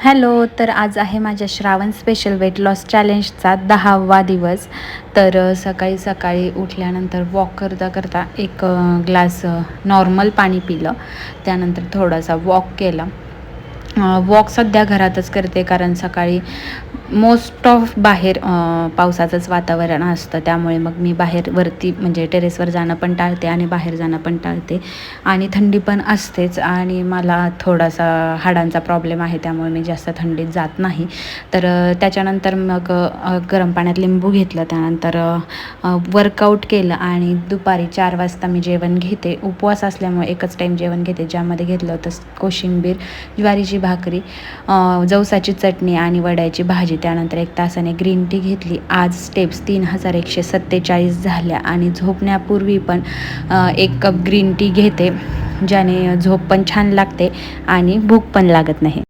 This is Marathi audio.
हॅलो. तर आज आहे माझ्या श्रावण स्पेशल वेट लॉस चॅलेंजचा 10वा दिवस. तर सकाळी सकाळी उठल्यानंतर वॉक करता करता एक ग्लास नॉर्मल पाणी पिलं. त्यानंतर थोडासा वॉक केला. वॉक सध्या घरातच करते कारण सकाळी मोस्ट ऑफ बाहेर पावसाचंच वातावरण असतं, त्यामुळे मग मी बाहेर वरती म्हणजे टेरेसवर जाणं पण टाळते आणि बाहेर जाणं पण टाळते. आणि थंडी पण असतेच आणि मला थोडासा हाडांचा प्रॉब्लेम आहे, त्यामुळे मी जास्त थंडीत जात नाही. तर त्याच्यानंतर मग गरम पाण्यात लिंबू घेतलं, त्यानंतर वर्कआउट केलं आणि दुपारी 4 वाजता मी जेवण घेते. उपवास असल्यामुळे एकच टाईम जेवण घेते, ज्यामध्ये घेतलं होतं कोशिंबीर, ज्वारीची भाकरी, जवसाची चटणी आणि वड्याची भाजी. त्यानंतर 1 तासाने ग्रीन टी घेतली. आज स्टेप्स 3147 झाल्या आणि झोपण्यापूर्वी पण 1 कप ग्रीन टी घेते, ज्याने झोप पण छान लागते आणि भूक पण लागत नाही.